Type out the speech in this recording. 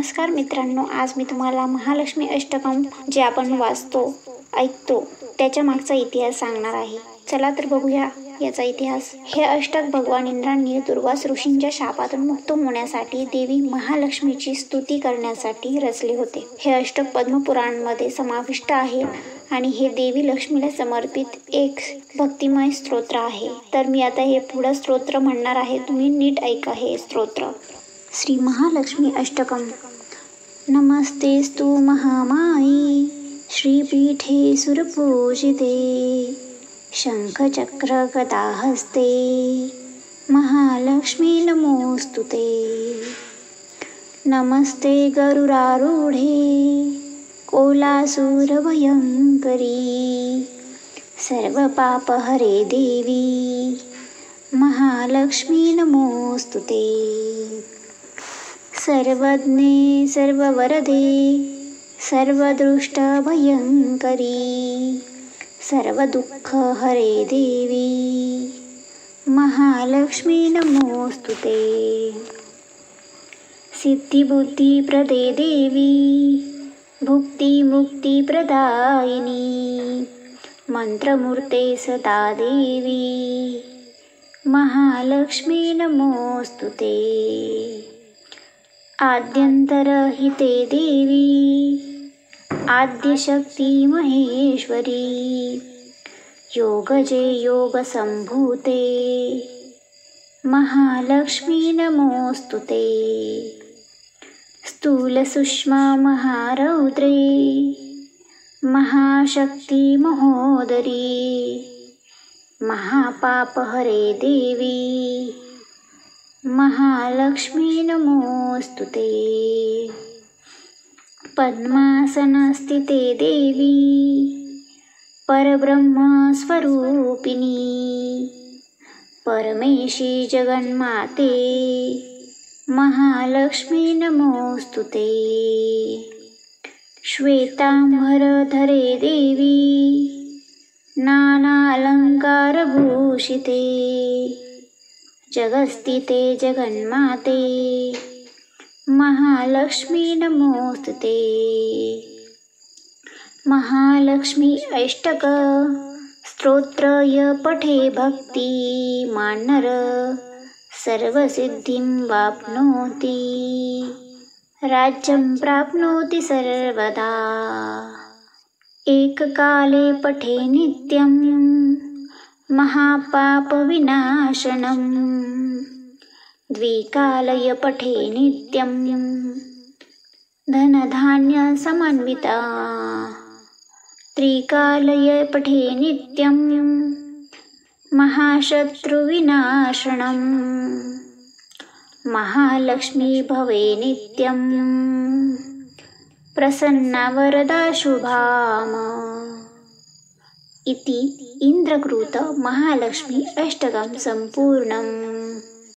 नमस्कार मित्रांनो, आज मी तुम्हाला महालक्ष्मी अष्टकम जे आपण वाचतो, ऐकतो त्याच्या मागचा इतिहास सांगणार आहे. चला तर बघूया याचा इतिहास. हे अष्टक भगवान इंद्रांनी दुर्वास ऋषींच्या शापातून मुक्त होण्यासाठी देवी महालक्ष्मीची स्तुती करण्यासाठी रचले होते. हे अष्टक पद्मपुराणमध्ये समाविष्ट आहे आणि हे देवी लक्ष्मीला समर्पित एक भक्तिमय स्तोत्र आहे. तर मी आता हे पुढं स्तोत्र म्हणणार आहे, तुम्ही नीट ऐका हे स्तोत्र. श्री महालक्ष्मी अष्टकम. नमस्तेस्तु महामाई श्रीपीठे सुरपूजिते शंखचक्र गदाहस्ते महालक्ष्मी नमोस्तुते. नमस्ते गरुडारूढे कोलासूर भयंकरी सर्वपापहरे देवी महालक्ष्मी नमोस्तुते. सर्वज्ञे सर्ववरदे सर्वदृष्टभयंकरी सर्वदुःखहरे देवी महालक्ष्मी नमोस्तुते. सिद्धिबुद्धिप्रदे देवी भुक्तिमुक्तिप्रदायिनी मंत्रमूर्ते सदा देवी महालक्ष्मी नमोस्तुते. आद्यंतरहिते देवी आद्यशक्ती महेश्वरी योगजे योगसंभूते महालक्ष्मी नमोस्तुते. स्थूलसूक्ष्मा महारौद्रे महाशक्ती महोदरी महापापहरे देवी महालक्ष्मी नमोस्तुते. पद्मासनस्थिते देवी परब्रह्मस्वरूपिणी परमेशी जगन्माते महालक्ष्मी नमोस्तुते. श्वेतांबरधरे देवी नानालंकारभूषिते जगस्थिते जगन्माते महालक्ष्मी नमोस्तुते. महालक्ष्मी अष्टक स्तोत्रय पठे भक्ती मानर सर्वसिद्धिं वाप्नोति राज्यं प्राप्नोति सर्वदा. एककाले पठे नित्यं महापापविनाशनं द्विकालय पठे नित्यं धनधान्यसमन्विता त्रिकालय पठे नित्यं महाशत्रुविनाशनं महालक्ष्मी भवे नित्यं प्रसन्ना वरदा शुभाम. इति इंद्रकृत महालक्ष्मी अष्टकं संपूर्णम्.